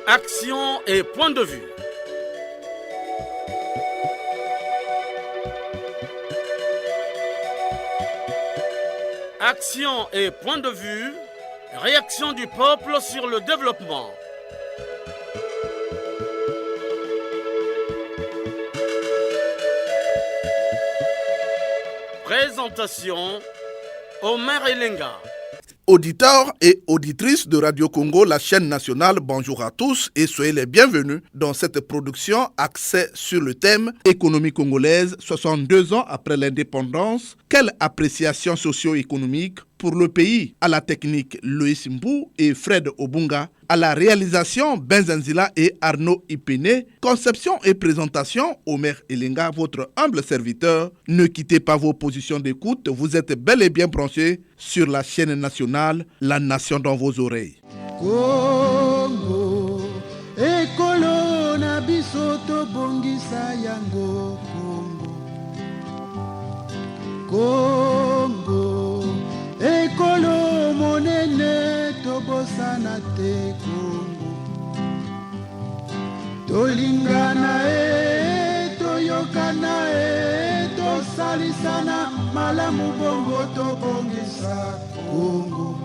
Action et point de vue. Action et point de vue. Réaction du peuple sur le développement. Présentation Omer Elenga. Auditeurs et auditrices de Radio Congo, la chaîne nationale, bonjour à tous et soyez les bienvenus dans cette production axée sur le thème économie congolaise 62 ans après l'indépendance. Quelle appréciation socio-économique pour le pays? À la technique, Loïs Mbou et Fred Obunga. À la réalisation, Benzanzila et Arnaud Ipene. Conception et présentation, Omer Elenga, votre humble serviteur. Ne quittez pas vos positions d'écoute, vous êtes bel et bien branchés sur la chaîne nationale, la nation dans vos oreilles. Congo, ekolo na biso tobongisa yango Congo, ekolo monene tobosana te Congo, tolingana toyokana tosalisana malamu bongo tobongisa Congo.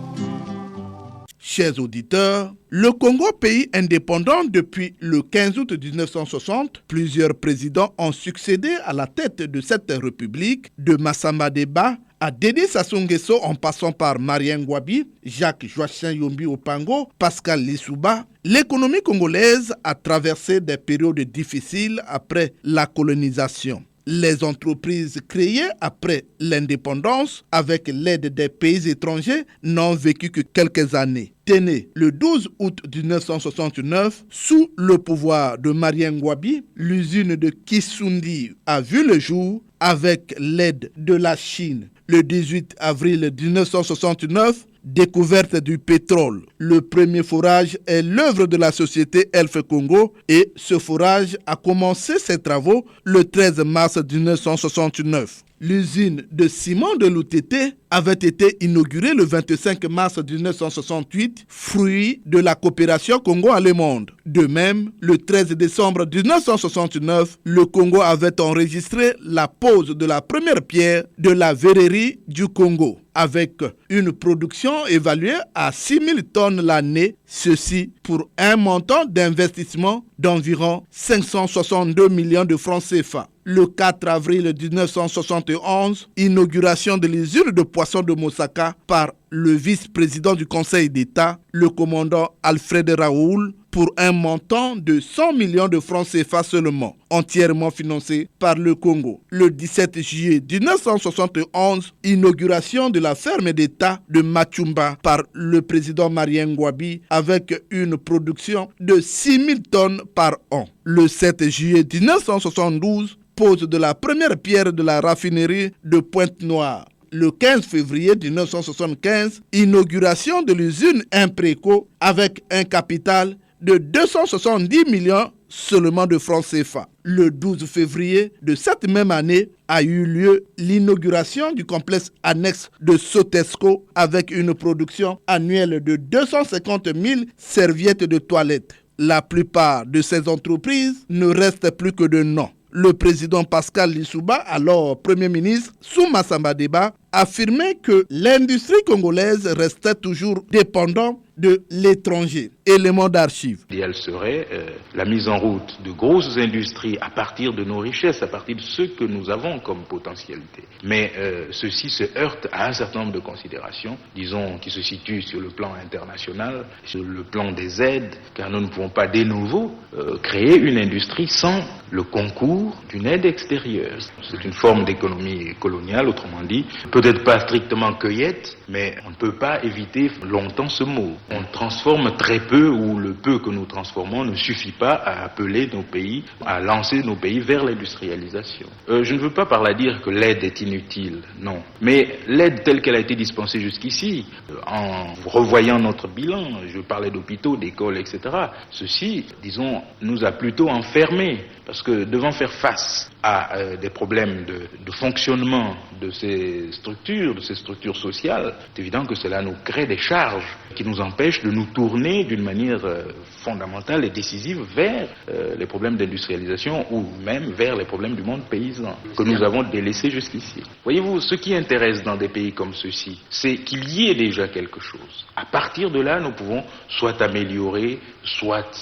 Chers auditeurs, le Congo, pays indépendant depuis le 15 août 1960, plusieurs présidents ont succédé à la tête de cette république, de Massamba Deba à Dédé Sassou Nguesso en passant par Marien Ngouabi, Jacques Joachim Yombi Opango, Pascal Lissouba. L'économie congolaise a traversé des périodes difficiles après la colonisation. Les entreprises créées après l'indépendance avec l'aide des pays étrangers n'ont vécu que quelques années. Né le 12 août 1969, sous le pouvoir de Marien Ngouabi, l'usine de Kisundi a vu le jour avec l'aide de la Chine. Le 18 avril 1969, découverte du pétrole. Le premier forage est l'œuvre de la société Elf Congo et ce forage a commencé ses travaux le 13 mars 1969. L'usine de ciment de l'UTT avait été inaugurée le 25 mars 1968, fruit de la coopération congo-allemande. De même, le 13 décembre 1969, le Congo avait enregistré la pose de la première pierre de la verrerie du Congo, avec une production évaluée à 6 000 tonnes l'année, ceci pour un montant d'investissement d'environ 562 millions de francs CFA. Le 4 avril 1971, inauguration de l'usine de poissons de Mosaka par le vice-président du Conseil d'État, le commandant Alfred Raoul, pour un montant de 100 millions de francs CFA seulement, entièrement financé par le Congo. Le 17 juillet 1971, inauguration de la ferme d'État de Machumba par le président Marien Ngouabi avec une production de 6 000 tonnes par an. Le 7 juillet 1972, pose de la première pierre de la raffinerie de Pointe-Noire. Le 15 février 1975, inauguration de l'usine Impréco avec un capital de 270 millions seulement de francs CFA. Le 12 février de cette même année a eu lieu l'inauguration du complexe annexe de Sotesco avec une production annuelle de 250 000 serviettes de toilette. La plupart de ces entreprises ne restent plus que de nom. Le président Pascal Lissouba, alors Premier ministre, sous Massamba Deba, affirmait que l'industrie congolaise restait toujours dépendante de l'étranger. Élément d'archives. L'idéal serait la mise en route de grosses industries à partir de nos richesses, à partir de ce que nous avons comme potentialité. Mais ceci se heurte à un certain nombre de considérations, disons, qui se situent sur le plan international, sur le plan des aides, car nous ne pouvons pas de nouveau créer une industrie sans le concours d'une aide extérieure. C'est une forme d'économie coloniale, autrement dit, peut-être pas strictement cueillette, mais on ne peut pas éviter longtemps ce mot. On transforme très peu, ou le peu que nous transformons ne suffit pas à appeler nos pays, à lancer nos pays vers l'industrialisation. Je ne veux pas par là dire que l'aide est inutile, non. Mais l'aide telle qu'elle a été dispensée jusqu'ici, en revoyant notre bilan, je parlais d'hôpitaux, d'écoles, etc., ceci, disons, nous a plutôt enfermés. Parce que devant faire face à des problèmes de fonctionnement de ces structures sociales, c'est évident que cela nous crée des charges qui nous empêchent de nous tourner d'une manière fondamentale et décisive vers les problèmes d'industrialisation ou même vers les problèmes du monde paysan que nous avons délaissés jusqu'ici. Voyez-vous, ce qui intéresse dans des pays comme ceux-ci, c'est qu'il y ait déjà quelque chose. À partir de là, nous pouvons soit améliorer, soit,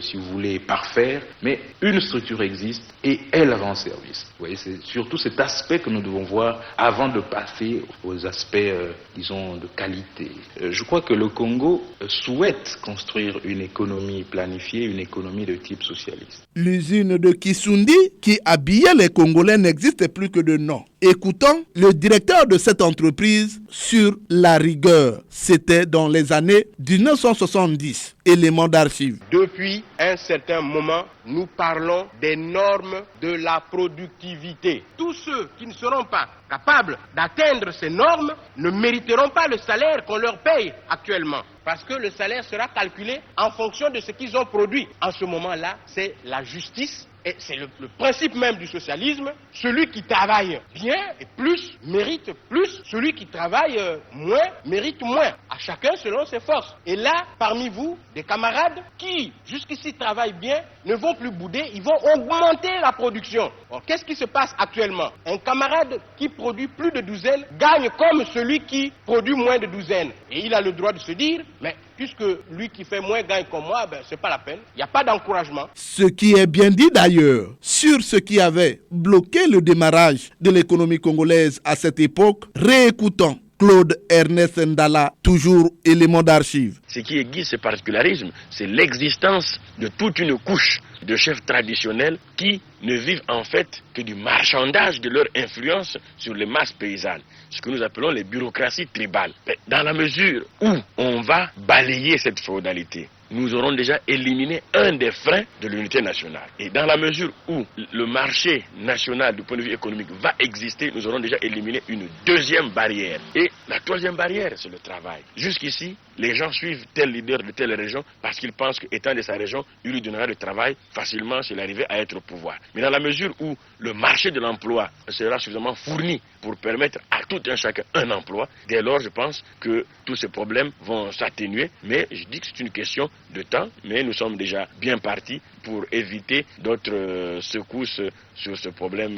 si vous voulez, parfaire, mais une structure existe et elle rend service. Vous voyez, c'est surtout cet aspect que nous devons voir avant de passer aux aspects, disons, de qualité. Je crois que le Congo souhaite construire une économie planifiée, une économie de type socialiste. L'usine de Kisundi, qui habillait les Congolais, n'existe plus que de nom. Écoutons le directeur de cette entreprise sur la rigueur. C'était dans les années 1970, élément d'archives. Depuis un certain moment, nous parlons des normes de la productivité. Tous ceux qui ne seront pas capables d'atteindre ces normes ne mériteront pas le salaire qu'on leur paye actuellement. Parce que le salaire sera calculé en fonction de ce qu'ils ont produit. En ce moment-là, c'est la justice. Et c'est le principe même du socialisme. Celui qui travaille bien et plus mérite plus. Celui qui travaille moins mérite moins. À chacun selon ses forces. Et là, parmi vous, des camarades qui jusqu'ici travaillent bien ne vont plus bouder, ils vont augmenter la production. Alors, qu'est-ce qui se passe actuellement? Un camarade qui produit plus de douzaines gagne comme celui qui produit moins de douzaines. Et il a le droit de se dire, mais puisque lui qui fait moins gagne comme moi, c'est pas la peine. Il n'y a pas d'encouragement. Ce qui est bien dit d'ailleurs sur ce qui avait bloqué le démarrage de l'économie congolaise à cette époque, réécoutons Claude Ernest Ndala, toujours élément d'archives. Ce qui aiguise ce particularisme, c'est l'existence de toute une couche de chefs traditionnels qui ne vivent en fait que du marchandage de leur influence sur les masses paysannes, ce que nous appelons les bureaucraties tribales. Mais dans la mesure où on va balayer cette féodalité, nous aurons déjà éliminé un des freins de l'unité nationale. Et dans la mesure où le marché national du point de vue économique va exister, nous aurons déjà éliminé une deuxième barrière. Et la troisième barrière, c'est le travail. Jusqu'ici, les gens suivent tel leader de telle région parce qu'ils pensent qu'étant de sa région, il lui donnera du travail facilement s'il arrivait à être au pouvoir. Mais dans la mesure où le marché de l'emploi sera suffisamment fourni pour permettre à tout un chacun un emploi, dès lors je pense que tous ces problèmes vont s'atténuer. Mais je dis que c'est une question de temps, mais nous sommes déjà bien partis pour éviter d'autres secousses sur ce problème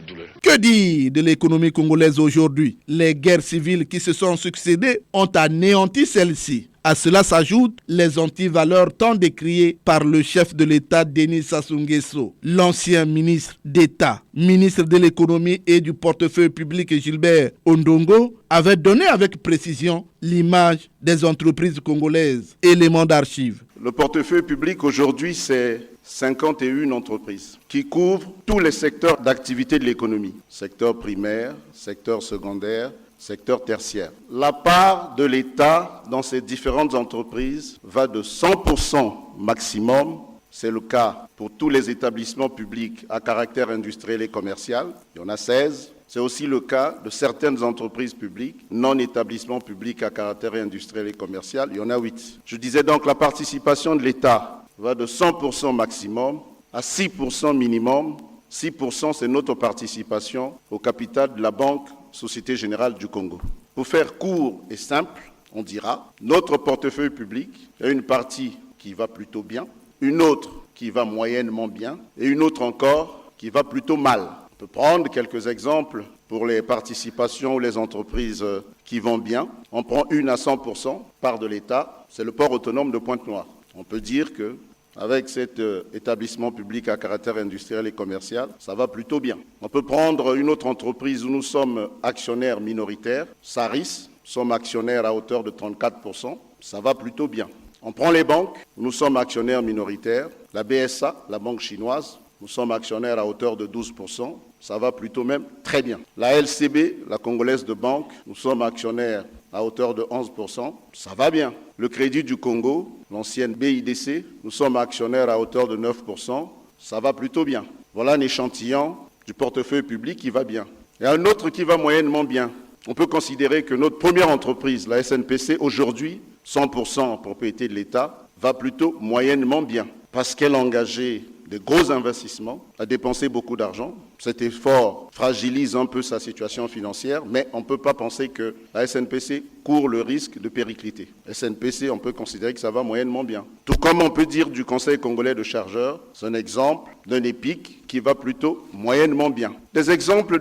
douloureux. Que dire de l'économie congolaise aujourd'hui? Les guerres civiles qui se sont succédées ont anéanti celle-ci. À cela s'ajoutent les antivaleurs tant décriées par le chef de l'État Denis Sassou Nguesso. L'ancien ministre d'État, ministre de l'économie et du portefeuille public Gilbert Ondongo, avait donné avec précision l'image des entreprises congolaises. Élément d'archives. Le portefeuille public aujourd'hui, c'est 51 entreprises qui couvrent tous les secteurs d'activité de l'économie. Secteur primaire, secteur secondaire, secteur tertiaire. La part de l'État dans ces différentes entreprises va de 100% maximum. C'est le cas pour tous les établissements publics à caractère industriel et commercial. Il y en a 16. C'est aussi le cas de certaines entreprises publiques, non-établissements publics à caractère industriel et commercial. Il y en a 8. Je disais donc la participation de l'État va de 100% maximum à 6% minimum. 6%, c'est notre participation au capital de la Banque Société Générale du Congo. Pour faire court et simple, on dira, notre portefeuille public, il y a une partie qui va plutôt bien, une autre qui va moyennement bien et une autre encore qui va plutôt mal. On peut prendre quelques exemples pour les participations ou les entreprises qui vont bien. On prend une à 100%, part de l'État, c'est le port autonome de Pointe-Noire. On peut dire que avec cet établissement public à caractère industriel et commercial, ça va plutôt bien. On peut prendre une autre entreprise où nous sommes actionnaires minoritaires, Saris, nous sommes actionnaires à hauteur de 34%, ça va plutôt bien. On prend les banques, où nous sommes actionnaires minoritaires, la BSA, la banque chinoise, nous sommes actionnaires à hauteur de 12%, ça va plutôt même très bien. La LCB, la congolaise de banque, nous sommes actionnaires à hauteur de 11%, ça va bien. Le Crédit du Congo, l'ancienne BIDC, nous sommes actionnaires à hauteur de 9%, ça va plutôt bien. Voilà un échantillon du portefeuille public qui va bien. Et un autre qui va moyennement bien. On peut considérer que notre première entreprise, la SNPC, aujourd'hui, 100% en propriété de l'État, va plutôt moyennement bien, parce qu'elle a engagé des gros investissements, a dépensé beaucoup d'argent. Cet effort fragilise un peu sa situation financière, mais on ne peut pas penser que la SNPC court le risque de péricliter. SNPC, on peut considérer que ça va moyennement bien. Tout comme on peut dire du Conseil congolais de chargeurs, c'est un exemple d'un EPIC qui va plutôt moyennement bien. Des exemples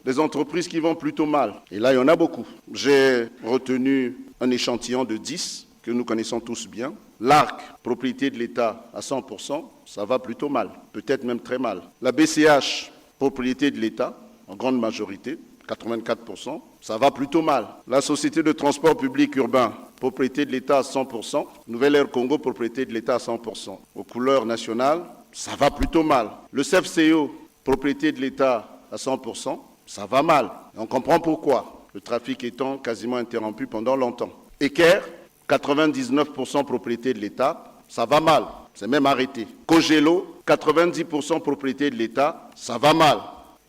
des entreprises qui vont plutôt mal. Et là, il y en a beaucoup. J'ai retenu un échantillon de 10 que nous connaissons tous bien. L'ARC, propriété de l'État à 100%, ça va plutôt mal, peut-être même très mal. La BCH, propriété de l'État, en grande majorité, 84%, ça va plutôt mal. La Société de transport public urbain, propriété de l'État à 100%, Nouvelle Air Congo, propriété de l'État à 100%. Aux couleurs nationales, ça va plutôt mal. Le CFCO, propriété de l'État à 100%, ça va mal. Et on comprend pourquoi, le trafic étant quasiment interrompu pendant longtemps. Eker, 99% propriété de l'État, ça va mal, c'est même arrêté. Cogelo, 90% propriété de l'État, ça va mal.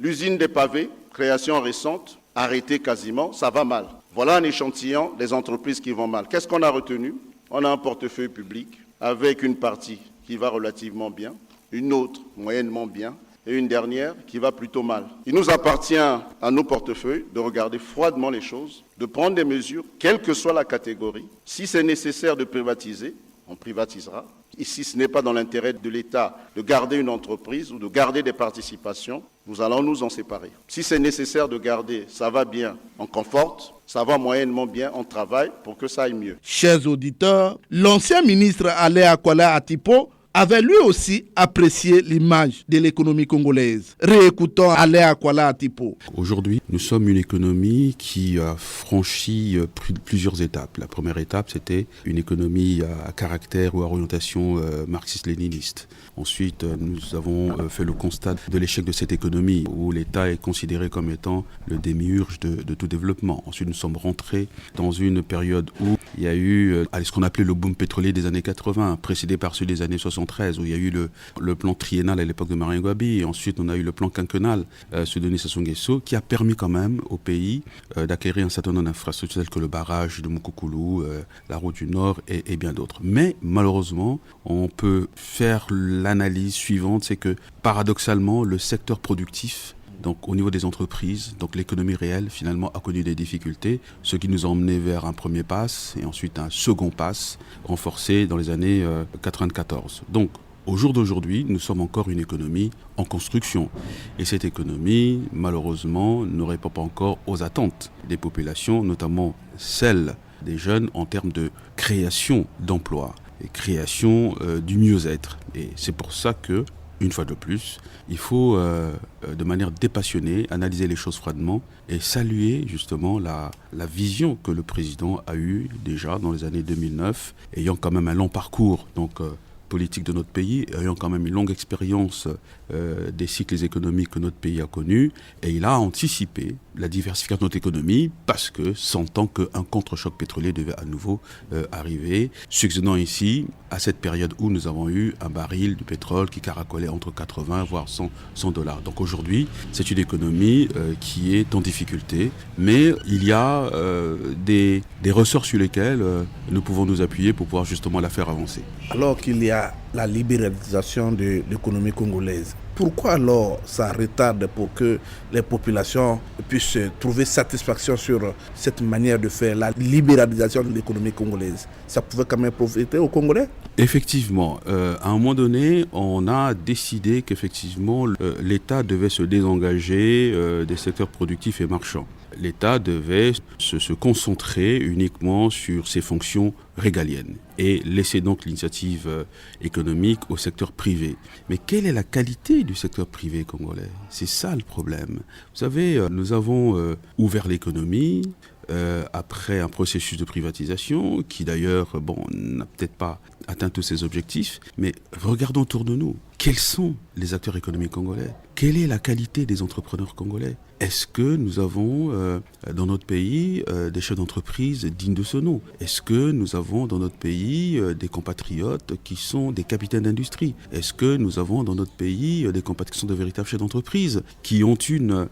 L'usine des pavés, création récente, arrêtée quasiment, ça va mal. Voilà un échantillon des entreprises qui vont mal. Qu'est-ce qu'on a retenu? On a un portefeuille public avec une partie qui va relativement bien, une autre moyennement bien, et une dernière qui va plutôt mal. Il nous appartient à nos portefeuilles de regarder froidement les choses, de prendre des mesures, quelle que soit la catégorie. Si c'est nécessaire de privatiser, on privatisera. Et si ce n'est pas dans l'intérêt de l'État de garder une entreprise ou de garder des participations, nous allons nous en séparer. Si c'est nécessaire de garder, ça va bien, on conforte. Ça va moyennement bien, on travaille pour que ça aille mieux. Chers auditeurs, l'ancien ministre Alain Akwala Atipo avait lui aussi apprécié l'image de l'économie congolaise. Réécoutons Alain Akwala Atipo. Aujourd'hui, nous sommes une économie qui a franchi plusieurs étapes. La première étape, c'était une économie à caractère ou à orientation marxiste-léniniste. Ensuite, nous avons fait le constat de l'échec de cette économie où l'État est considéré comme étant le démiurge de tout développement. Ensuite, nous sommes rentrés dans une période où il y a eu ce qu'on appelait le boom pétrolier des années 80, précédé par celui des années 73, où il y a eu le plan triennal à l'époque de Marien Ngouabi. Et ensuite, on a eu le plan quinquennal, celui de Denis Sassou Nguesso, qui a permis quand même au pays d'acquérir un certain nombre d'infrastructures telles que le barrage de Mukukulu, la route du Nord et bien d'autres. Mais malheureusement, on peut faire l'analyse suivante, c'est que paradoxalement, le secteur productif, donc au niveau des entreprises, donc l'économie réelle finalement a connu des difficultés, ce qui nous a emmené vers un premier pass et ensuite un second pass renforcé dans les années 94. Donc au jour d'aujourd'hui, nous sommes encore une économie en construction. Et cette économie, malheureusement, ne répond pas encore aux attentes des populations, notamment celles des jeunes en termes de création d'emplois et création du mieux-être. Et c'est pour ça que, une fois de plus, il faut, de manière dépassionnée, analyser les choses froidement et saluer justement la vision que le président a eue déjà dans les années 2009, ayant quand même un long parcours politique de notre pays, ayant quand même une longue expérience des cycles économiques que notre pays a connus, et il a anticipé la diversification de notre économie parce que sentant qu'un contre-choc pétrolier devait à nouveau arriver, succédant ici à cette période où nous avons eu un baril de pétrole qui caracolait entre 80 voire 100 $. Donc aujourd'hui, c'est une économie qui est en difficulté, mais il y a des ressorts sur lesquels nous pouvons nous appuyer pour pouvoir justement la faire avancer. Alors qu'il y a la libéralisation de l'économie congolaise, pourquoi alors ça retarde pour que les populations puissent trouver satisfaction sur cette manière de faire la libéralisation de l'économie congolaise? Ça pouvait quand même profiter aux Congolais? Effectivement, à un moment donné, on a décidé qu'effectivement l'État devait se désengager des secteurs productifs et marchands. L'État devait se concentrer uniquement sur ses fonctions régaliennes et laisser donc l'initiative économique au secteur privé. Mais quelle est la qualité du secteur privé congolais? C'est ça le problème. Vous savez, nous avons ouvert l'économie après un processus de privatisation qui d'ailleurs n'a peut-être pas atteint tous ses objectifs, mais regardons autour de nous. Quels sont les acteurs économiques congolais? Quelle est la qualité des entrepreneurs congolais? Est-ce que nous avons dans notre pays des chefs d'entreprise dignes de ce nom? Est-ce que nous avons dans notre pays des compatriotes qui sont des capitaines d'industrie? Est-ce que nous avons dans notre pays des compatriotes qui sont de véritables chefs d'entreprise qui ont une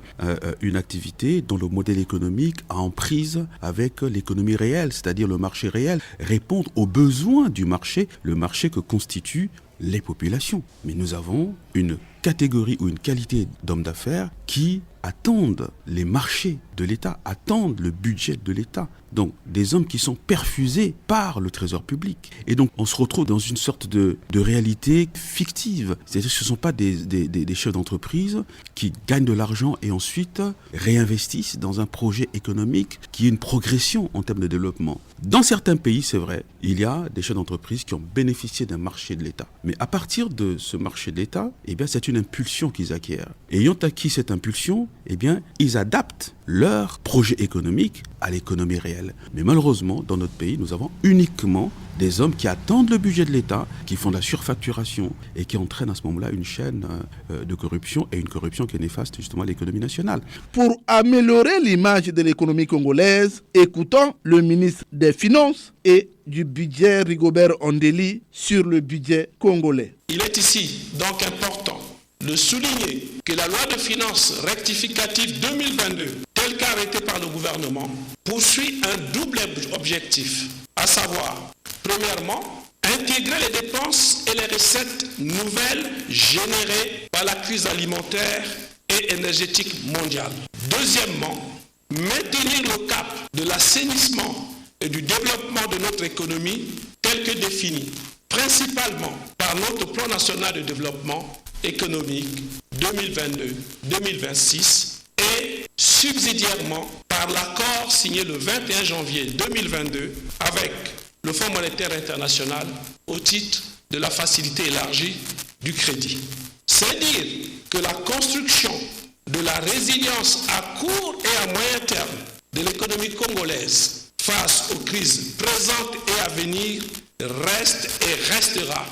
activité dont le modèle économique a en prise avec l'économie réelle, c'est-à-dire le marché réel, répondre aux besoins du marché, le marché que constitue les populations. Mais nous avons une catégorie ou une qualité d'hommes d'affaires qui attendent les marchés de l'État, attendent le budget de l'État. Donc, des hommes qui sont perfusés par le trésor public. Et donc, on se retrouve dans une sorte de réalité fictive. C'est-à-dire que ce ne sont pas des chefs d'entreprise qui gagnent de l'argent et ensuite réinvestissent dans un projet économique qui est une progression en termes de développement. Dans certains pays, c'est vrai, il y a des chefs d'entreprise qui ont bénéficié d'un marché de l'État. Mais à partir de ce marché de l'État, eh bien, c'est une impulsion qu'ils acquièrent. Et ayant acquis cette impulsion, eh bien, ils adaptent leur projet économique à l'économie réelle. Mais malheureusement, dans notre pays, nous avons uniquement des hommes qui attendent le budget de l'État, qui font de la surfacturation et qui entraînent à ce moment-là une chaîne de corruption et une corruption qui est néfaste justement à l'économie nationale. Pour améliorer l'image de l'économie congolaise, écoutons le ministre des Finances et du budget Rigobert Ondeli sur le budget congolais. Il est ici donc important de souligner que la loi de finances rectificative 2022, telle qu'arrêtée par le gouvernement, poursuit un double objectif, à savoir, premièrement, intégrer les dépenses et les recettes nouvelles générées par la crise alimentaire et énergétique mondiale. Deuxièmement, maintenir le cap de l'assainissement et du développement de notre économie tel que défini, principalement par notre plan national de développement économique 2022-2026 et subsidiairement par l'accord signé le 21 janvier 2022 avec le Fonds monétaire international au titre de la facilité élargie du crédit. C'est dire que la construction de la résilience à court et à moyen terme de l'économie congolaise face aux crises présentes et à venir reste et restera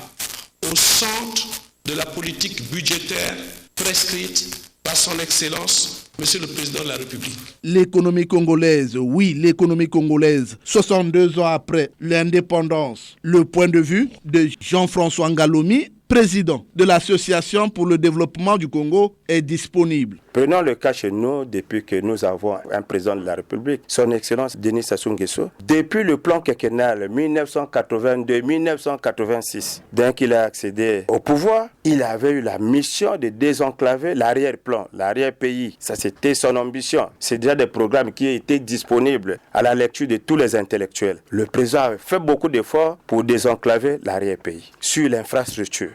au centre de la politique budgétaire prescrite par son Excellence, Monsieur le Président de la République. L'économie congolaise, oui, l'économie congolaise, 62 ans après l'indépendance. Le point de vue de Jean-François Ngalomi, président de l'Association pour le développement du Congo, est disponible. Prenons le cas chez nous, depuis que nous avons un président de la République, son Excellence Denis Sassou Nguesso, depuis le plan quinquennal 1982-1986, dès qu'il a accédé au pouvoir, il avait eu la mission de désenclaver l'arrière-plan, l'arrière-pays. Ça, c'était son ambition. C'est déjà des programmes qui étaient disponibles à la lecture de tous les intellectuels. Le président a fait beaucoup d'efforts pour désenclaver l'arrière-pays. Sur l'infrastructure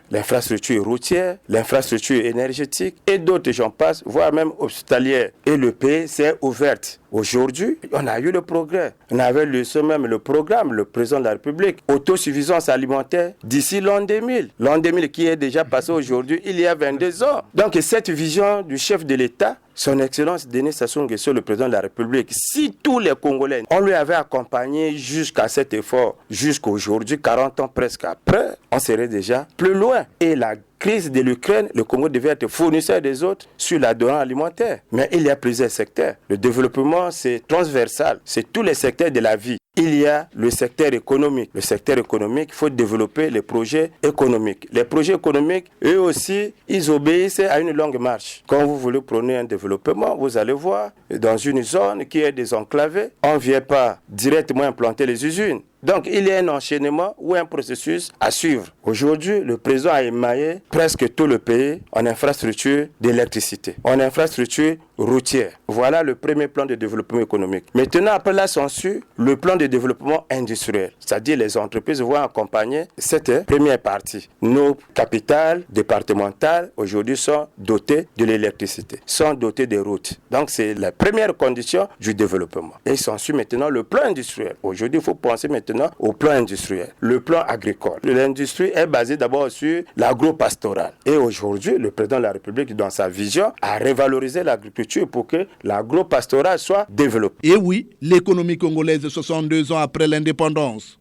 routière, l'infrastructure énergétique et d'autres, j'en passe, voire même hospitalière. Et le pays s'est ouvert. Aujourd'hui, on a eu le progrès. On avait même le programme, le président de la République, autosuffisance alimentaire d'ici l'an 2000. L'an 2000 qui est déjà passé aujourd'hui, il y a 22 ans. Donc cette vision du chef de l'État, son Excellence Denis Sassou Nguesso, le président de la République, si tous les Congolais, on lui avait accompagné jusqu'à cet effort, jusqu'à aujourd'hui, 40 ans presque après, on serait déjà plus loin. Et la crise de l'Ukraine, le Congo devait être fournisseur des autres sur la donne alimentaire. Mais il y a plusieurs secteurs. Le développement, c'est transversal, c'est tous les secteurs de la vie. Il y a le secteur économique. Le secteur économique, il faut développer les projets économiques. Les projets économiques, eux aussi, ils obéissent à une longue marche. Quand vous voulez prôner un développement, vous allez voir, dans une zone qui est désenclavée, on ne vient pas directement implanter les usines. Donc, il y a un enchaînement ou un processus à suivre. Aujourd'hui, le président a émaillé presque tout le pays en infrastructure d'électricité, en infrastructure routière. Voilà le premier plan de développement économique. Maintenant, après la censure, le plan de développement industriel, c'est-à-dire les entreprises vont accompagner cette première partie. Nos capitales départementales, aujourd'hui, sont dotées de l'électricité, sont dotées des routes. Donc, c'est la première condition du développement. Et s'ensuit maintenant le plan industriel. Aujourd'hui, il faut penser maintenant au plan industriel, le plan agricole. L'industrie est basée d'abord sur l'agro-pastoral. Et aujourd'hui, le président de la République, dans sa vision, a révalorisé l'agriculture pour que l'agro-pastoral soit développé. Et oui, l'économie congolaise 62 ans après l'indépendance.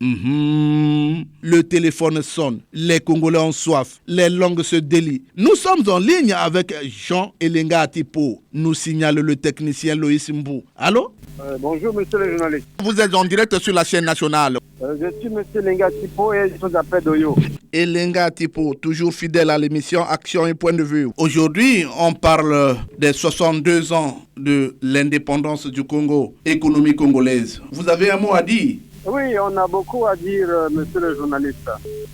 Le téléphone sonne, les Congolais ont soif, les langues se délient. Nous sommes en ligne avec Jean Elenga Atipo, nous signale le technicien Loïs Mbou. Allô? Bonjour, monsieur le journaliste. Vous êtes en direct sur la chaîne nationale. Je suis monsieur Lenga Tipo et je vous appelle Doyo. Et Lenga Tipo, toujours fidèle à l'émission Action et Point de Vue. Aujourd'hui, on parle des 62 ans de l'indépendance du Congo, économie congolaise. Vous avez un mot à dire? Oui, on a beaucoup à dire, monsieur le journaliste.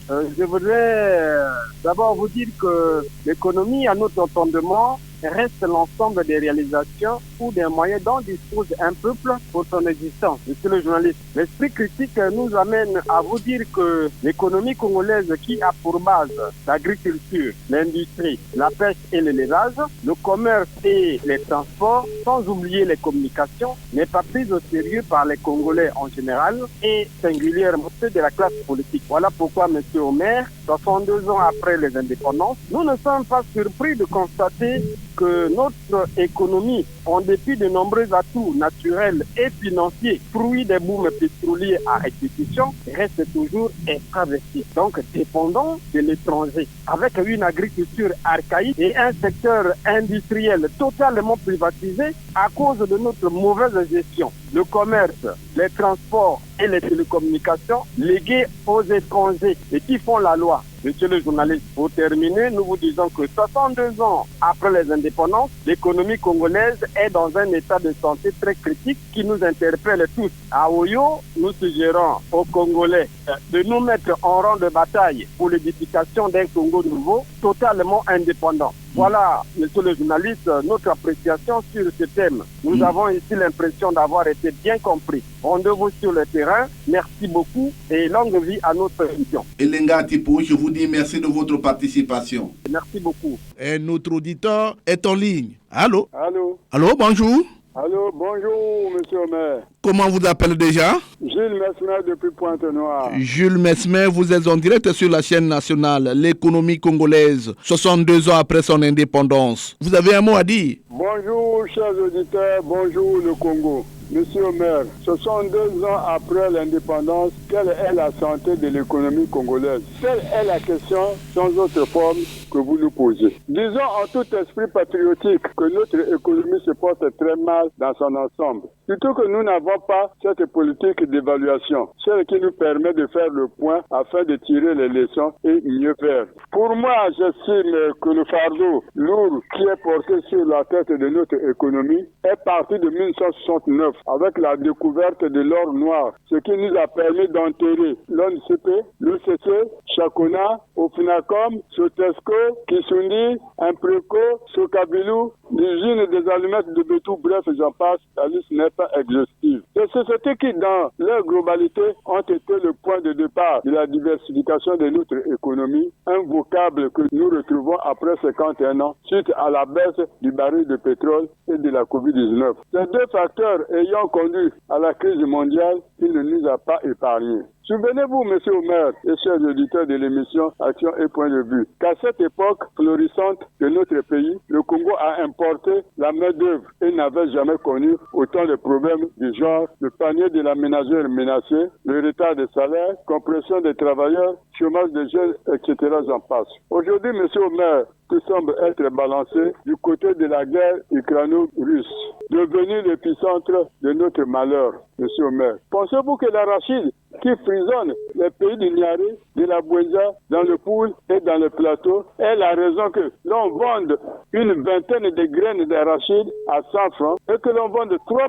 Je voudrais d'abord vous dire que l'économie, à notre entendement, reste l'ensemble des réalisations ou des moyens dont dispose un peuple pour son existence. Monsieur le journaliste, l'esprit critique nous amène à vous dire que l'économie congolaise qui a pour base l'agriculture, l'industrie, la pêche et l'élevage, le commerce et les transports, sans oublier les communications, n'est pas prise au sérieux par les Congolais en général et singulièrement ceux de la classe politique. Voilà pourquoi, monsieur Omer, 62 ans après les indépendances, nous ne sommes pas surpris de constater que notre économie, en dépit de nombreux atouts naturels et financiers, fruits des booms pétroliers à répétition, reste toujours extraverti, donc dépendant de l'étranger, avec une agriculture archaïque et un secteur industriel totalement privatisé à cause de notre mauvaise gestion. Le commerce, les transports et les télécommunications légués aux étrangers et qui font la loi. Monsieur le journaliste, pour terminer, nous vous disons que 62 ans après les indépendances, l'économie congolaise est dans un état de santé très critique qui nous interpelle tous. À Oyo, nous suggérons aux Congolais de nous mettre en rang de bataille pour l'édification d'un Congo nouveau, totalement indépendant. Voilà, monsieur le journaliste, notre appréciation sur ce thème. Nous avons ici l'impression d'avoir été bien compris. Rendez-vous sur le terrain. Merci beaucoup et longue vie à notre émission. Elenga Tipo, je vous dis merci de votre participation. Merci beaucoup. Et notre auditeur est en ligne. Allô? Allô? Allô, bonjour. Allô, bonjour, monsieur Omer. Comment vous appelez déjà? Jules Mesmer depuis Pointe-Noire. Jules Mesmer, vous êtes en direct sur la chaîne nationale, l'économie congolaise, 62 ans après son indépendance. Vous avez un mot à dire? Bonjour, chers auditeurs, bonjour le Congo. Monsieur Omer, 62 ans après l'indépendance, quelle est la santé de l'économie congolaise? Telle est la question sans autre forme que vous nous posez. Disons en tout esprit patriotique que notre économie se porte très mal dans son ensemble. Surtout que nous n'avons pas cette politique d'évaluation, celle qui nous permet de faire le point afin de tirer les leçons et mieux faire. Pour moi, j'estime que le fardeau lourd qui est porté sur la tête de notre économie est parti de 1969 avec la découverte de l'or noir, ce qui nous a permis d'enterrer l'ONCP, l'UCC, Chakona, Ofinacom, Sotesco, Kisundi, Impreco, Sokabilou, l'usine des allumettes de Bétou, bref, j'en passe, la liste n'est pas exhaustive. Des sociétés qui, dans leur globalité, ont été le point de départ de la diversification de notre économie, un vocable que nous retrouvons après 51 ans, suite à la baisse du baril de pétrole et de la Covid-19. Ces deux facteurs ayant conduit à la crise mondiale, il ne nous a pas épargnés. Souvenez-vous, monsieur Omer et chers auditeurs de l'émission Action et Point de Vue, qu'à cette époque florissante de notre pays, le Congo a importé la main-d'œuvre et n'avait jamais connu autant de problèmes du genre le panier de la ménagère menacé, le retard des salaires, compression des travailleurs, chômage des jeunes, etc. J'en passe. Aujourd'hui, monsieur Omer, tout semble être balancé du côté de la guerre ukraino-russe, devenu l'épicentre de notre malheur, monsieur Omer. Pensez-vous que l'arachide qui frisonne les pays du Niari, de la Bouenza, dans le Poul et dans le plateau, est la raison que l'on vende une vingtaine de graines d'arachide à 100 francs et que l'on vende 3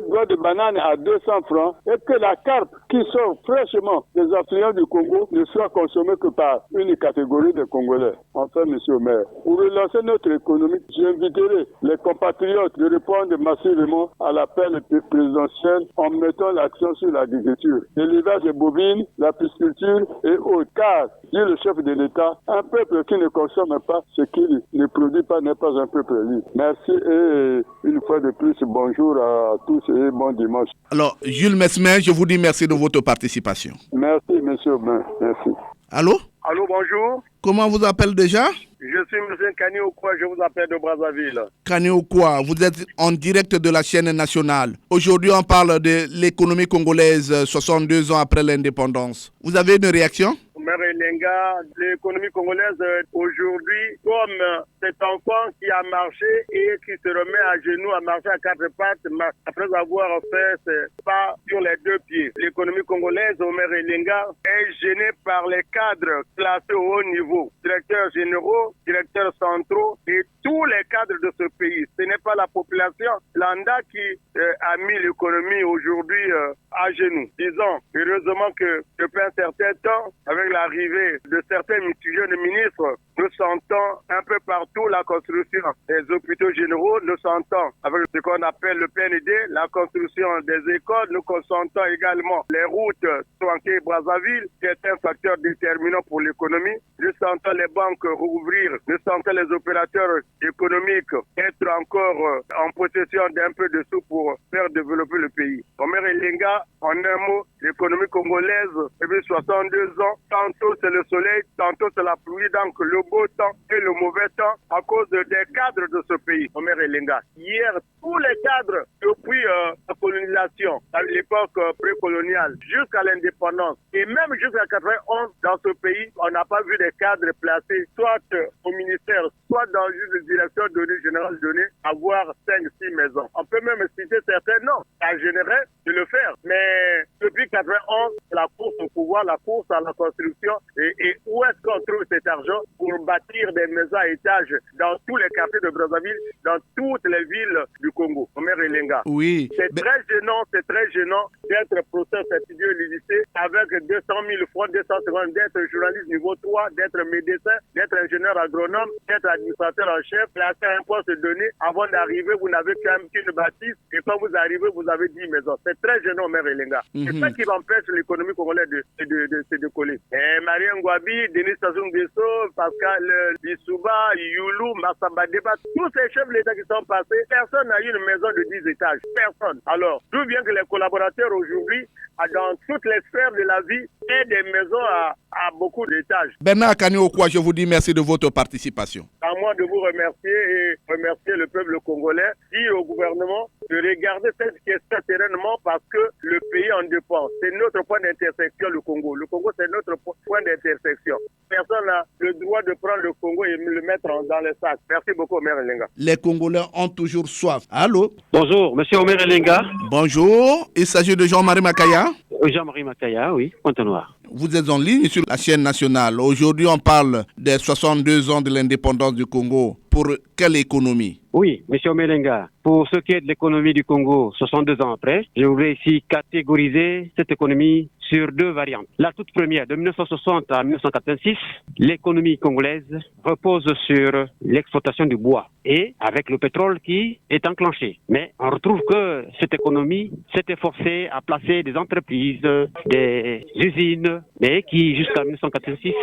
doigts de bananes à 200 francs et que la carpe qui sort fraîchement des affluents du Congo ne soit consommée que par une catégorie de Congolais. Enfin, monsieur le maire, pour relancer notre économie, j'inviterai les compatriotes de répondre massivement à l'appel présidentiel en mettant l'accent sur l'agriculture, l'élevage des bovines, la pisciculture et autres. Car, dit le chef de l'État, un peuple qui ne consomme pas ce qu'il ne produit pas n'est pas un peuple libre. Merci et une fois de plus, bonjour à tous et bon dimanche. Alors, Jules Mesmer, je vous dis merci de votre participation. Merci, monsieur Ben. Merci. Allô? Allô, bonjour. Comment vous appelez déjà? Je suis M. Kani Okwa, je vous appelle de Brazzaville. Kani Okwa, vous êtes en direct de la chaîne nationale. Aujourd'hui, on parle de l'économie congolaise 62 ans après l'indépendance. Vous avez une réaction? Ma Elenga, l'économie congolaise aujourd'hui, comme cet enfant qui a marché et qui se remet à genoux, à marcher à quatre pattes, après avoir fait ses pas sur les deux pieds. L'économie congolaise, Omer Elenga, est gênée par les cadres classés au haut niveau, directeurs généraux, directeurs centraux et tous les cadres de ce pays. Ce n'est pas la population lambda qui a mis l'économie aujourd'hui à genoux. Disons, heureusement que depuis un certain temps, avec l'arrivée de certains jeunes ministres, nous sentons un peu partout la construction des hôpitaux généraux, nous sentons avec ce qu'on appelle le PND, la construction des écoles, nous consentons également les routes Soanké-Brazzaville, qui est un facteur déterminant pour l'économie. Nous sentons les banques rouvrir, nous sentons les opérateurs économiques être encore en possession d'un peu de sous pour faire développer le pays. Omer Elenga, en un mot, l'économie congolaise, depuis 62 ans, tantôt c'est le soleil, tantôt c'est la pluie, donc le beau temps et le mauvais temps à cause des cadres de ce pays. Omer Elenga, hier, tous les cadres, depuis la colonisation, à l'époque précoloniale, jusqu'à l'indépendance, et même jusqu'à 91, dans ce pays, on n'a pas vu des cadres placés, soit au ministère, soit dans une direction donnée, générale donnée, avoir 5-6 maisons. On peut même citer certains noms. Ça gênerait de le faire. Mais depuis 91, la course au pouvoir, la course à la construction, et où est-ce qu'on trouve cet argent pour bâtir des maisons à étages dans tous les quartiers de Brazzaville, dans toutes les villes du Congo. Omer Elenga. Oui. C'est très gênant d'être professeur étudiant au lycée avec 200 000 francs, 250, d'être journaliste niveau 3, d'être médecin, d'être ingénieur agronome, d'être administrateur en chef, placer un poste donné. Avant d'arriver, vous n'avez qu'une bâtisse et quand vous arrivez, vous avez 10 maisons. C'est très gênant, Omer Elenga. C'est ça qui empêche l'économie congolaise de se décoller. Marie Ngouabi, Denis Sassou Nguesso, Pascal Lissouba, Youlou, Massamba Deba, tous ces chefs de l'État qui sont passés, personne n'a eu une maison de 10 étages. Personne. Alors, d'où vient que les collaborateurs aujourd'hui, dans toutes les sphères de la vie, aient des maisons à beaucoup d'étages. Bernard Kaniokwa, je vous dis merci de votre participation. À moi de vous remercier et remercier le peuple congolais, dire au gouvernement de regarder cette question sereinement parce que le pays en dépend. C'est notre point d'intersection, le Congo. Le Congo, c'est notre point d'intersection. Personne n'a le droit de prendre le Congo et le mettre dans le sac. Merci beaucoup, Omer Elenga. Les Congolais ont toujours soif. Allô? Bonjour, monsieur Omer Elenga. Bonjour, il s'agit de Jean-Marie Makaya. Jean-Marie Makaya, oui, Pointe-Noire. Vous êtes en ligne sur la chaîne nationale. Aujourd'hui, on parle des 62 ans de l'indépendance du Congo. Pour quelle économie? Oui, monsieur Omelenga, pour ce qui est de l'économie du Congo, 62 ans après, je voudrais ici catégoriser cette économie sur deux variantes. La toute première, de 1960 à 1986, l'économie congolaise repose sur l'exploitation du bois et avec le pétrole qui est enclenché. Mais on retrouve que cette économie s'est efforcée à placer des entreprises, des usines, mais qui jusqu'à 1986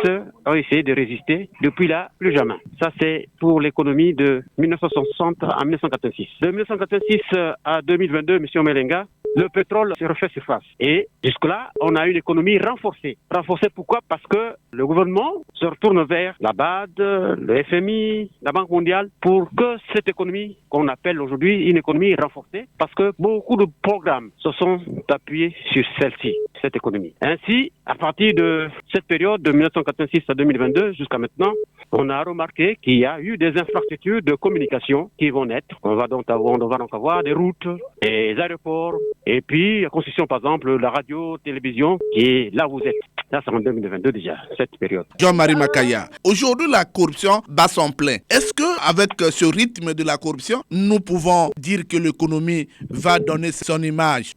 ont essayé de résister. Depuis là, plus jamais. Ça, c'est pour l'économie de 1960 à 1986. De 1986 à 2022, monsieur Omelenga, le pétrole se refait surface. Et jusque-là, on a une économie renforcée. Renforcée pourquoi? Parce que le gouvernement se retourne vers la BAD, le FMI, la Banque mondiale, pour que cette économie, qu'on appelle aujourd'hui une économie renforcée, parce que beaucoup de programmes se sont appuyés sur celle-ci, cette économie. Ainsi, à partir de cette période de 1986 à 2022 jusqu'à maintenant, on a remarqué qu'il y a eu des infrastructures de communication qui vont naître. On va donc avoir des routes, des aéroports, et puis la construction, par exemple, la radio, télévision, qui est là où vous êtes. Là, c'est en 2022 déjà, cette période. Jean-Marie Makaya, aujourd'hui, la corruption bat son plein. Est-ce qu'avec ce rythme de la corruption, nous pouvons dire que l'économie va donner son image?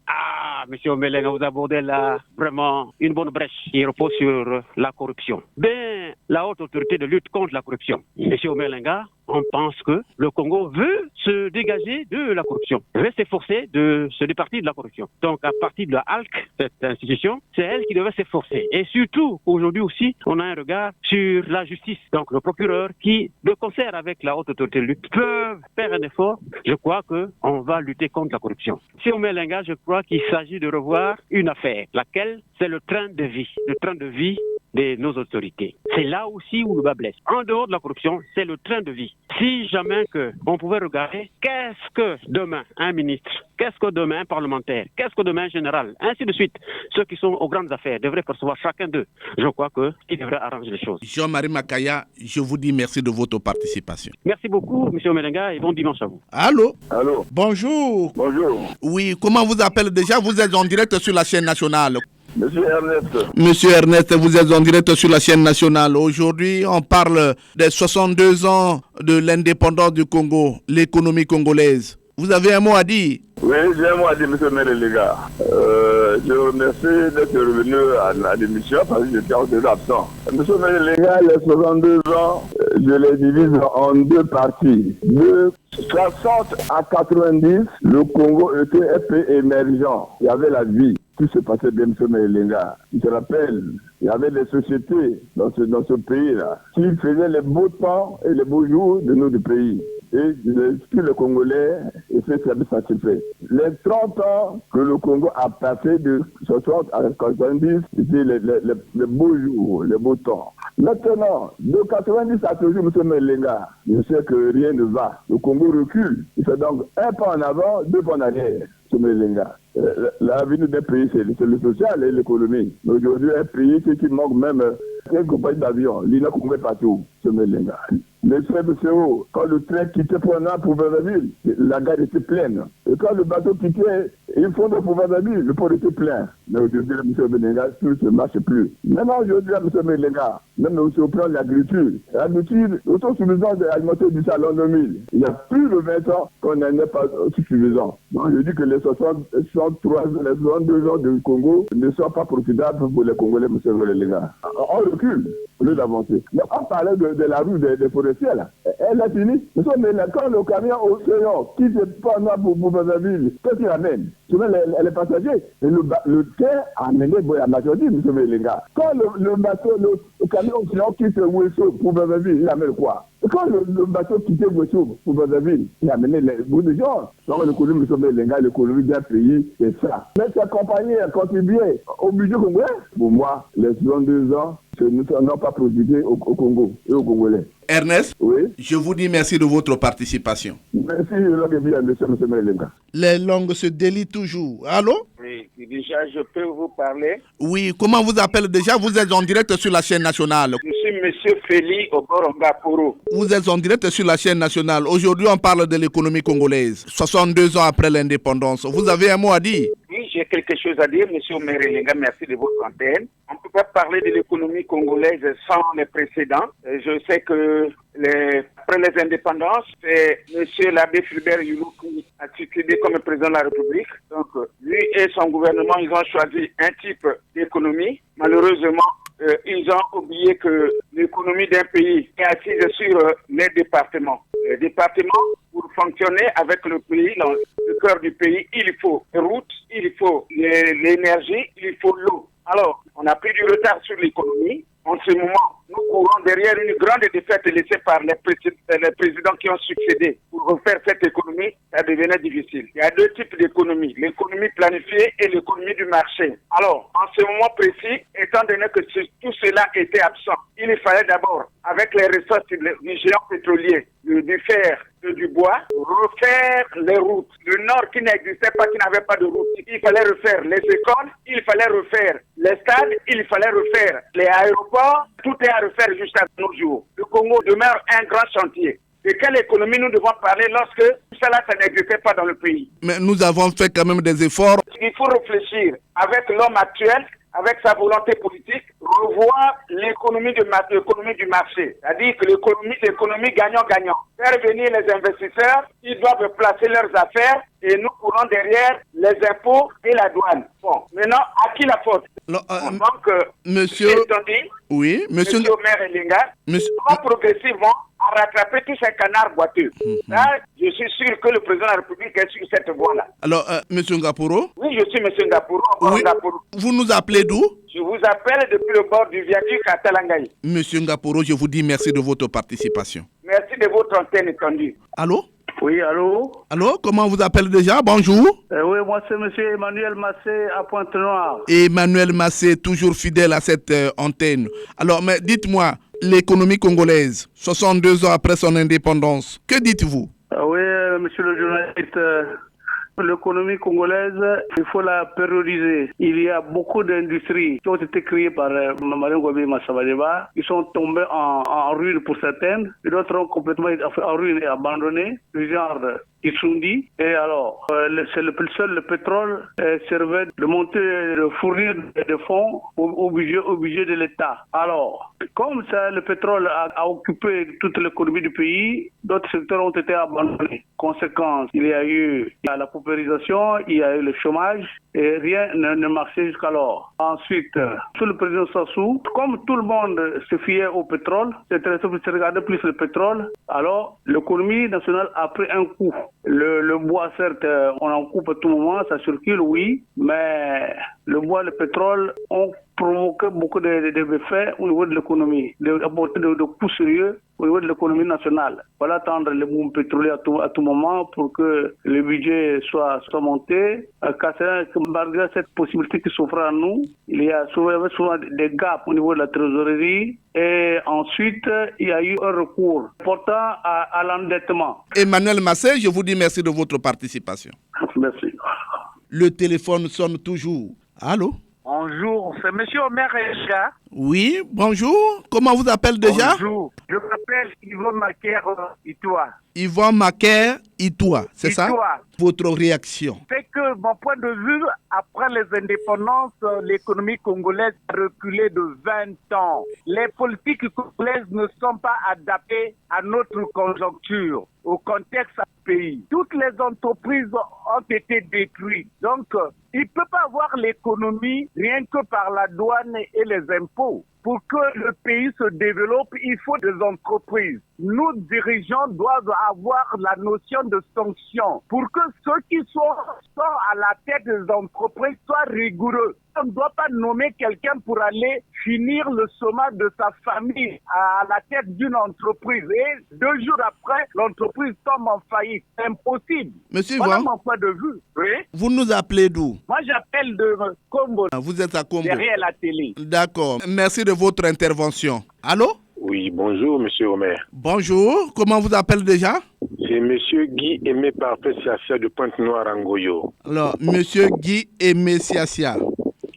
Monsieur Omelenga, vous abordez là vraiment une bonne brèche qui repose sur la corruption. Ben, la haute autorité de lutte contre la corruption. Monsieur Omelenga, on pense que le Congo veut se dégager de la corruption, veut s'efforcer de se départir de la corruption. Donc, à partir de la HALC, cette institution, c'est elle qui devait s'efforcer. Et surtout, aujourd'hui aussi, on a un regard sur la justice. Donc, le procureur qui, de concert avec la haute autorité de lutte, peuvent faire un effort. Je crois qu'on va lutter contre la corruption. Si on met l'engagement, je crois qu'il s'agit de revoir une affaire, laquelle c'est le train de vie. Le train de vie de nos autorités. C'est là aussi où le bas blesse. En dehors de la corruption, c'est le train de vie. Si jamais on pouvait regarder qu'est-ce que demain un ministre, qu'est-ce que demain un parlementaire, qu'est-ce que demain un général, ainsi de suite, ceux qui sont aux grandes affaires devraient percevoir chacun d'eux. Je crois qu'ils devraient arranger les choses. Jean-Marie Makaya, je vous dis merci de votre participation. Merci beaucoup, M. Omelenga, et bon dimanche à vous. Allô? Allô? Bonjour. Bonjour. Oui, comment vous appelez déjà? Vous êtes en direct sur la chaîne nationale. Monsieur Ernest. Monsieur Ernest, vous êtes en direct sur la chaîne nationale. Aujourd'hui, on parle des 62 ans de l'indépendance du Congo, l'économie congolaise. Vous avez un mot à dire? Oui, j'ai un mot à dire, monsieur Merelega. Je vous remercie d'être revenu à l'émission parce que j'étais en dehors absent. Monsieur Merelega, les 62 ans, je les divise en deux parties. De 60 à 90, le Congo était un pays émergent. Il y avait la vie. Tout se passait bien, M. Merelega. Je te rappelle, il y avait des sociétés dans ce pays-là qui faisaient les beaux temps et les beaux jours de notre pays. Et tous les Congolais étaient très satisfaits. Les 30 ans que le Congo a passé de 60 à 90, c'était les beaux jours, les beaux temps. Maintenant, de 90 à toujours, M. Melenga, je sais que rien ne va. Le Congo recule. Il fait donc un pas en avant, deux pas en arrière, M. Melenga. L'avenir d'un pays, c'est le social et l'économie. Aujourd'hui, un pays qui manque même une compagnie d'avion. L'INA Congo est partout, M. Melenga. Les CBCO, quand le train quittait Poina pour Brazzaville, la gare était pleine. Et quand le bateau quittait, il faut pour Brazzaville, le port était plein. Mais aujourd'hui, M. Melenga, tout ne marche plus. Maintenant, aujourd'hui, M. Melenga, même aussi au plan de l'agriculture, l'autosuffisance alimentaire du salon 2000, il y a plus de 20 ans qu'on n'en est pas suffisant. Donc, je dis que les 62 ans du Congo ne sont pas profitables pour les Congolais, M. Melenga. On recule au lieu d'avancer. Mais on parlait de la rue des forestiers, là. Elle a fini. Mais quand le camion au Seigneur quitte pas pour Brazzaville, qu'est-ce qu'il amène? Souvent les passagers. Et le train a amené la marchandise, M. Melenga. Quand le bateau, le camion au Seigneur quitte Ouesso pour Brazzaville, il amène quoi? Et quand le bateau quitte Ouesso pour Brazzaville, il a amené les bouts de gens. Donc l'économie, M. Melenga, l'économie d'un pays, c'est ça. Mais sa compagnie a contribué au budget congolais. Pour moi, les 62 ans, nous n'avons pas profité au Congo et aux Congolais. Ernest, oui? Je vous dis merci de votre participation. Merci, M. Melenga. Les langues se délient toujours. Allô? Oui, déjà, je peux vous parler? Oui, comment vous appelez déjà? Vous êtes en direct sur la chaîne nationale. Je suis M. Feli Oborongaporo. Vous êtes en direct sur la chaîne nationale. Aujourd'hui, on parle de l'économie congolaise. 62 ans après l'indépendance. Vous avez un mot à dire? Oui, j'ai quelque chose à dire, M. Merelenga. Merci de votre antenne. On ne peut pas parler de l'économie congolaise sans les précédents. Je sais que après les indépendances, c'est M. l'abbé Fulbert Yulou qui a succédé comme président de la République. Donc, lui et son gouvernement, ils ont choisi un type d'économie. Malheureusement, ils ont oublié que l'économie d'un pays est assise sur les départements. Les départements, pour fonctionner avec le pays, dans le cœur du pays, il faut les routes, il faut l'énergie, il faut l'eau. Alors, on a pris du retard sur l'économie. En ce moment, nous courons derrière une grande défaite laissée par les présidents qui ont succédé. Pour refaire cette économie, ça devenait difficile. Il y a deux types d'économie, l'économie planifiée et l'économie du marché. Alors, en ce moment précis, étant donné que tout cela était absent, il fallait d'abord, avec les ressources du géant pétrolier, du fer, du bois, refaire les routes. Le nord qui n'existait pas, qui n'avait pas de route, il fallait refaire les écoles, il fallait refaire les stades, il fallait refaire les aéroports. Tout est à refaire jusqu'à nos jours. Le Congo demeure un grand chantier. De quelle économie nous devons parler lorsque tout cela, ça n'existait pas dans le pays? Mais nous avons fait quand même des efforts. Il faut réfléchir avec l'homme actuel, avec sa volonté politique, revoir l'économie du marché. C'est-à-dire que l'économie gagnant-gagnant. Faire venir les investisseurs, ils doivent placer leurs affaires et nous courons derrière les impôts et la douane. Bon, maintenant, à qui la faute? Donc, monsieur... Oui, monsieur... Monsieur Merelenga, on va progressivement à rattraper tous ces canards boiteux. Là, je suis sûr que le président de la République est sur cette voie-là. Alors, monsieur Ngaporo? Oui, je suis monsieur Ngaporo. Oui. Vous nous appelez d'où? Je vous appelle depuis le bord du viaduc à Talangaï. Monsieur Ngaporo, je vous dis merci de votre participation. Merci de votre antenne étendue. Allô? Oui, allô? Allô, comment vous appelez déjà? Bonjour. Oui, moi Moi, c'est M. Emmanuel Massé à Pointe-Noire. Emmanuel Massé, toujours fidèle à cette antenne. Alors, mais dites-moi, l'économie congolaise, 62 ans après son indépendance, que dites-vous? Oui, monsieur le journaliste, l'économie congolaise, il faut la périodiser. Il y a beaucoup d'industries qui ont été créées par Mamadou Ngobi Massabadeba. Ils sont tombés en ruine pour certaines, et d'autres ont complètement été en ruine et abandonnées, du genre Itsundi. Et alors, c'est le pétrole servait de monter, de fournir des fonds au budget de l'État. Alors, comme ça, le pétrole a occupé toute l'économie du pays, d'autres secteurs ont été abandonnés. Conséquence, il y a eu la paupérisation, il y a eu le chômage, et rien ne marchait jusqu'alors. Ensuite, sous le président Sassou, comme tout le monde se fiait au pétrole, se regardait plus le pétrole, alors l'économie nationale a pris un coup. Le bois, certes, on en coupe à tout moment, ça circule, oui, mais le bois, le pétrole ont provoqué beaucoup d'effets au niveau de l'économie, d'apporter de coups sérieux au niveau de l'économie nationale. Voilà, attendre le boom pétrolier à tout moment pour que le budget soit monté. Malgré cette possibilité qui s'offre à nous, il y a souvent des gaps au niveau de la trésorerie. Et ensuite, il y a eu un recours portant à l'endettement. Emmanuel Massé, je vous dis merci de votre participation. Merci. Le téléphone sonne toujours. Allô? Bonjour, c'est M. Omer Echa. Oui, bonjour. Comment vous appelez déjà? Bonjour, je m'appelle Yvon Macaire Itoua. Yvon Macaire Itoua, c'est ça? Votre réaction? C'est que, mon point de vue, après les indépendances, l'économie congolaise a reculé de 20 ans. Les politiques congolaises ne sont pas adaptées à notre conjoncture, au contexte du pays. Toutes les entreprises ont été détruites. Donc, il ne peut pas avoir l'économie rien que par la douane et les impôts. Pour que le pays se développe, il faut des entreprises. Nos dirigeants doivent avoir la notion de sanction pour que ceux qui sont à la tête des entreprises soient rigoureux. On ne doit pas nommer quelqu'un pour aller finir le chômage de sa famille à la tête d'une entreprise. Et 2 jours après, l'entreprise tombe en faillite. C'est impossible. Monsieur voilà Yvon, mon point de vue. Oui? Vous nous appelez d'où? Moi, j'appelle de Combo. Vous êtes à Combo. Derrière la télé. D'accord. Merci de votre intervention. Allô? Oui, bonjour, monsieur Omer. Bonjour. Comment vous appelez déjà? C'est monsieur Guy Aimé Parfait Siasia de Pointe-Noire, Angoyo. Alors, monsieur Guy Aimé Siasia,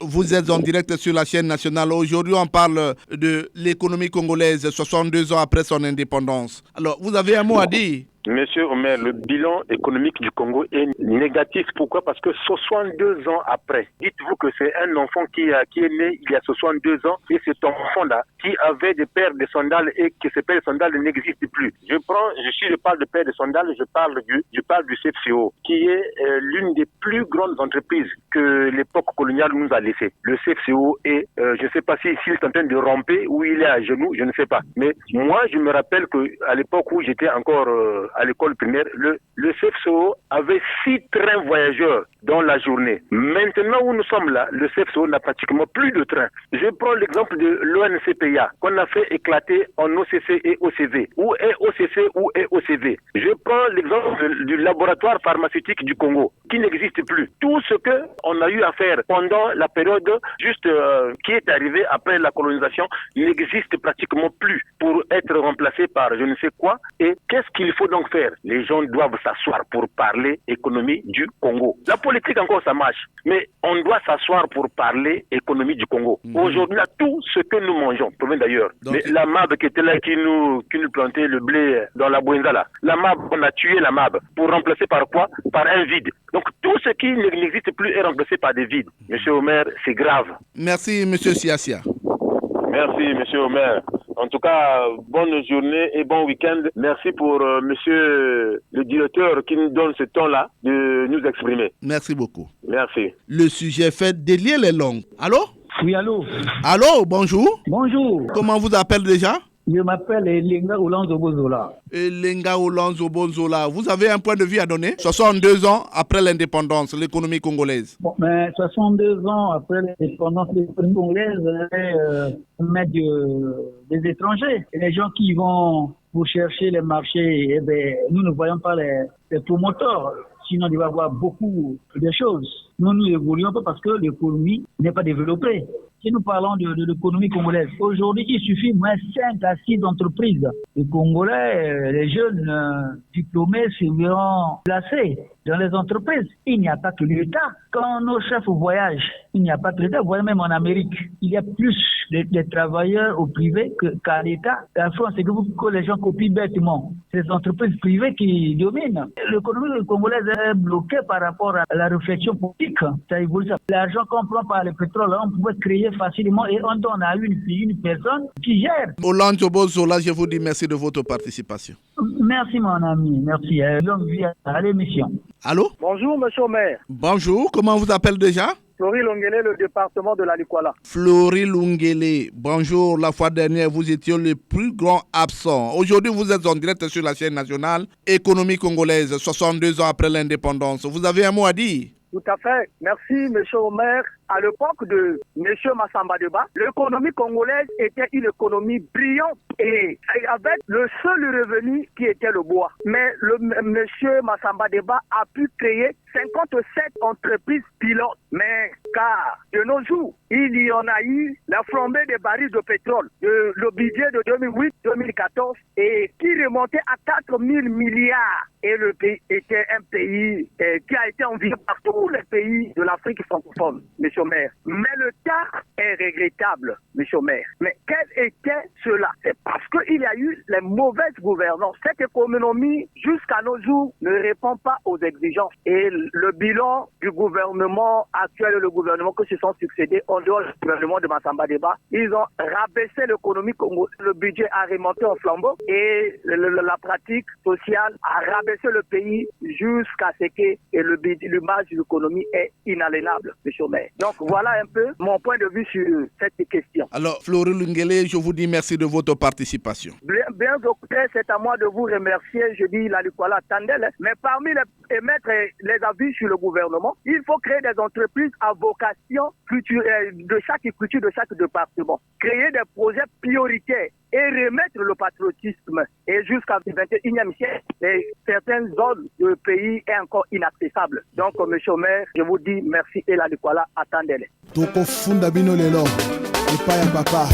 vous êtes en direct sur la chaîne nationale. Aujourd'hui, on parle de l'économie congolaise 62 ans après son indépendance. Alors, vous avez un mot à dire? Monsieur Omer, le bilan économique du Congo est négatif. Pourquoi? Parce que 62 ans après, dites-vous que c'est un enfant qui est né il y a 62 ans et cet enfant-là qui avait des paires de sandales et que ces paires de sandales n'existent plus. Je parle de paires de sandales, je parle du CFCO qui est l'une des plus grandes entreprises que l'époque coloniale nous a laissées. Le CFCO est, je ne sais pas s'il est en train de ramper ou il est à genoux, je ne sais pas. Mais moi, je me rappelle qu'à l'époque où j'étais encore à l'école primaire, le CFCO avait 6 trains voyageurs dans la journée. Maintenant où nous sommes là, le CFCO n'a pratiquement plus de trains. Je prends l'exemple de l'ONCPA qu'on a fait éclater en OCC et OCV. Où est OCC, où est OCV? Je prends l'exemple du laboratoire pharmaceutique du Congo qui n'existe plus. Tout ce qu'on a eu à faire pendant la période qui est arrivée après la colonisation n'existe pratiquement plus pour être remplacé par je ne sais quoi. Et qu'est-ce qu'il faut donc faire? Les gens doivent s'asseoir pour parler économie du Congo. La politique encore ça marche, mais on doit s'asseoir pour parler économie du Congo. Aujourd'hui, là, tout ce que nous mangeons provient d'ailleurs. La MAB qui était là, qui nous plantait le blé dans la Bouenza là. La MAB, on a tué la MAB pour remplacer par quoi? Par un vide. Donc tout ce qui n'existe plus est remplacé par des vides. Monsieur Omer, c'est grave. Merci, monsieur Siasia. Merci, monsieur Omer. En tout cas, bonne journée et bon week-end. Merci pour monsieur le directeur qui nous donne ce temps-là de nous exprimer. Merci beaucoup. Merci. Le sujet fait délier les langues. Allô? Oui, allô? Allô, bonjour. Bonjour. Comment vous appelez déjà? Je m'appelle Elenga Olanzo Bonzola. Elenga Olanzo Bonzola. Vous avez un point de vue à donner? 62 ans après l'indépendance, l'économie congolaise. Bon, mais 62 ans après l'indépendance, l'économie congolaise met des étrangers. Et les gens qui vont pour chercher les marchés, eh bien, nous ne voyons pas les promoteurs. Sinon, il va y avoir beaucoup de choses. Nous évoluons pas parce que l'économie n'est pas développée. Si nous parlons de l'économie congolaise, aujourd'hui, il suffit moins 5 à 6 entreprises. Les Congolais, les jeunes diplômés se verront placés dans les entreprises. Il n'y a pas que l'État. Quand nos chefs voyagent, il n'y a pas que l'État. Vous voyez, même en Amérique, il y a plus de travailleurs au privé qu'à l'État. La France, c'est que les gens copient bêtement. C'est les entreprises privées qui dominent. L'économie congolaise est bloquée par rapport à la réflexion politique. Ça évolue. L'argent qu'on prend par le pétrole, on pouvait créer facilement et on donne à une personne qui gère. Hollande Jobozola, je vous dis merci de votre participation. Merci mon ami, merci. Longue vie à l'émission. Allô? Bonjour monsieur le maire. Bonjour, comment vous appelez déjà? Flori Lungele, le département de la Likwala. Flori Lungele, bonjour. La fois dernière, vous étiez le plus grand absent. Aujourd'hui, vous êtes en direct sur la chaîne nationale Économie congolaise, 62 ans après l'indépendance. Vous avez un mot à dire? Tout à fait. Merci, monsieur le maire. À l'époque de monsieur Massamba Deba, l'économie congolaise était une économie brillante et avec le seul revenu qui était le bois. Mais le monsieur Massamba Deba a pu créer 57 entreprises pilotes. Mais car de nos jours, il y en a eu la flambée des barils de pétrole, le budget de 2008-2014 et qui remontait à 4 000 milliards. Et le pays était un pays qui a été envié par tous les pays de l'Afrique francophone, monsieur le maire. Mais le cas est regrettable, monsieur le maire. Mais quel était cela? C'est parce qu'il y a eu les mauvaises gouvernances. Cette économie, jusqu'à nos jours, ne répond pas aux exigences. Et le bilan du gouvernement actuel et le gouvernement qui se sont succédés en dehors du gouvernement de Massamba Deba, ils ont rabaissé l'économie congolaise. Le budget a remonté au flambeau et la pratique sociale a rabaissé le pays jusqu'à ce que l'image de l'économie est inaliénable, monsieur le maire. Donc voilà un peu mon point de vue sur cette question. Alors, Flori Lungele, je vous dis merci de votre participation. Bien écoutez, c'est à moi de vous remercier. Je dis la Likwala Tandel, mais parmi émettre les avis sur le gouvernement, il faut créer des entreprises à vocation de chaque culture, de chaque département. Créer des projets prioritaires et remettre le patriotisme. Et jusqu'à 21e siècle, certaines zones du pays est encore inaccessible. Donc, monsieur le maire, je vous dis merci et la Likwala attendez-les. Toko funda bino lelo, ipaya papa.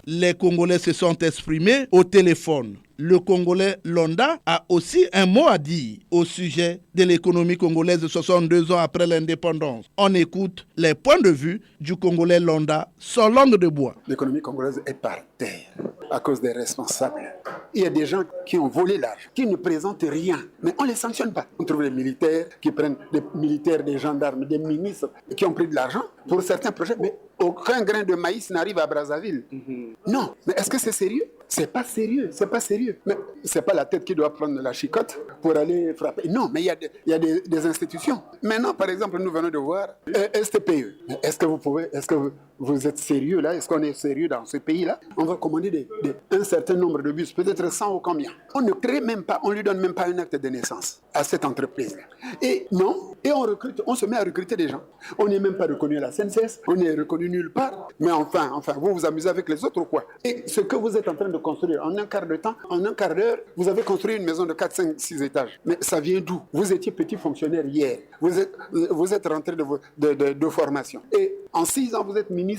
Les Congolais se sont exprimés au téléphone. Le Congolais Londa a aussi un mot à dire au sujet de l'économie congolaise 62 ans après l'indépendance. On écoute les points de vue du Congolais Londa sans langue de bois. L'économie congolaise est par terre à cause des responsables. Il y a des gens qui ont volé l'argent, qui ne présentent rien, mais on ne les sanctionne pas. On trouve les militaires qui prennent des militaires, des gendarmes, des ministres qui ont pris de l'argent pour certains projets, mais aucun grain de maïs n'arrive à Brazzaville. Non, mais est-ce que c'est sérieux? C'est pas sérieux, c'est pas sérieux. Mais c'est pas la tête qui doit prendre la chicotte pour aller frapper. Non, mais il y a des institutions. Maintenant, par exemple, nous venons de voir STPE. Est-ce que vous êtes sérieux là? Est-ce qu'on est sérieux dans ce pays-là? On va commander un certain nombre de bus, peut-être 100 ou combien. On ne crée même pas, on lui donne même pas un acte de naissance à cette entreprise-là. Et non, et on se met à recruter des gens. On n'est même pas reconnu à la CNCS, on n'est reconnu nulle part. Mais enfin, vous vous amusez avec les autres ou quoi? Et ce que vous êtes en train de construire en un quart de temps, en un quart d'heure, vous avez construit une maison de 4, 5, 6 étages. Mais ça vient d'où? Vous étiez petit fonctionnaire hier. Vous êtes rentré de formation. Et en 6 ans, vous êtes ministre.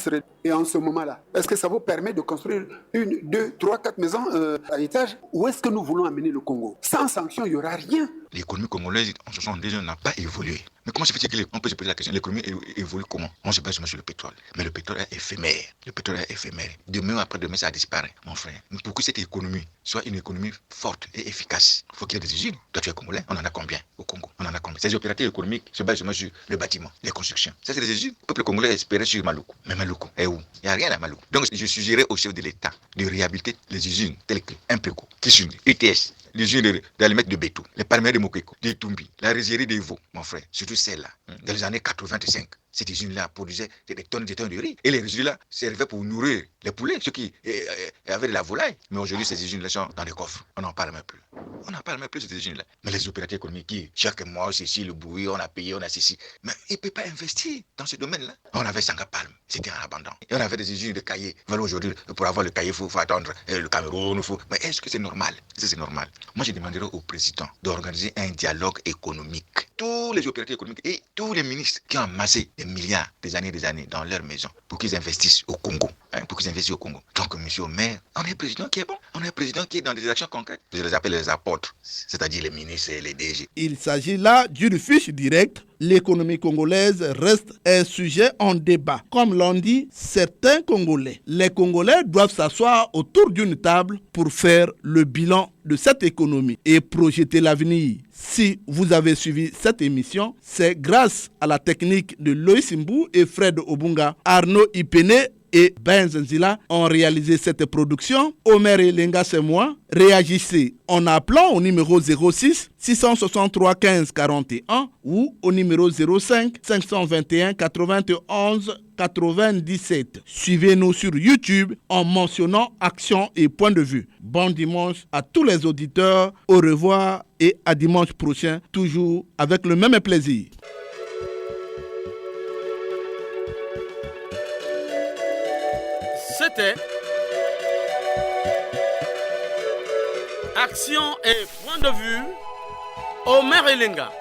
Et en ce moment-là, est-ce que ça vous permet de construire 1, 2, 3, 4 maisons à étage? Où est-ce que nous voulons amener le Congo? Sans sanction, il n'y aura rien. L'économie congolaise en 72 ans n'a pas évolué. Mais comment se fait-il qu'on peut se poser la question, l'économie évolue comment? On se base sur le pétrole. Mais le pétrole est éphémère. Le pétrole est éphémère. Demain ou après-demain, ça disparaît, mon frère. Mais pour que cette économie soit une économie forte et efficace, il faut qu'il y ait des usines. Toi, tu es congolais, on en a combien au Congo? On en a combien? Ces opérateurs économiques se basent sur le bâtiment, les constructions. Ça, c'est des usines. Le peuple congolais espérait sur Maluku. Mais Maluku est où? Il n'y a rien à Maluku. Donc, je suggérerais au chef de l'État de réhabiliter les usines telles que Impreco, Kishuni, ETS, les usines d'aliments de Bétou, les palmiers de Mokeko, des Tumbi, la réserve des veaux, mon frère, surtout celle-là. Dans les années 85, cette usine-là produisait des tonnes de riz. Et les résidus-là servaient pour nourrir les poulets, ceux qui y avait de la volaille. Mais aujourd'hui, ces usines-là sont dans les coffres. On n'en parle même plus. On n'en parle même plus de ces usines-là. Mais les opérateurs économiques qui, chaque mois, ceci, le bruit, on a payé, on a ceci. Mais ils ne peuvent pas investir dans ce domaine-là. On avait Sangapalm, c'était en abandon. Et on avait des usines de cahiers. Voilà, aujourd'hui, pour avoir le cahier, il faut attendre le Cameroun. Mais est-ce que c'est normal? C'est normal. Moi, je demanderai au président d'organiser un dialogue économique. Tous les opérateurs économiques et tous les ministres qui ont amassé des milliards, des années dans leur maison pour qu'ils investissent au Congo. Donc, monsieur le maire, on a un président qui est bon. On a un président qui est dans des actions concrètes. Je les appelle les apôtres, c'est-à-dire les ministres et les DG. Il s'agit là d'une fiche directe. L'économie congolaise reste un sujet en débat. Comme l'ont dit certains Congolais, les Congolais doivent s'asseoir autour d'une table pour faire le bilan de cette économie et projeter l'avenir. Si vous avez suivi cette émission, c'est grâce à la technique de Loïs Mbou et Fred Obunga, Arnaud Ipene et Ben Zenzila ont réalisé cette production. Omer Elenga, c'est moi. Réagissez en appelant au numéro 06 663 15 41 ou au numéro 05 521 91 97. Suivez-nous sur YouTube en mentionnant Action et Point de Vue. Bon dimanche à tous les auditeurs. Au revoir et à dimanche prochain, toujours avec le même plaisir. C'était Action et Point de Vue, Omer Elenga.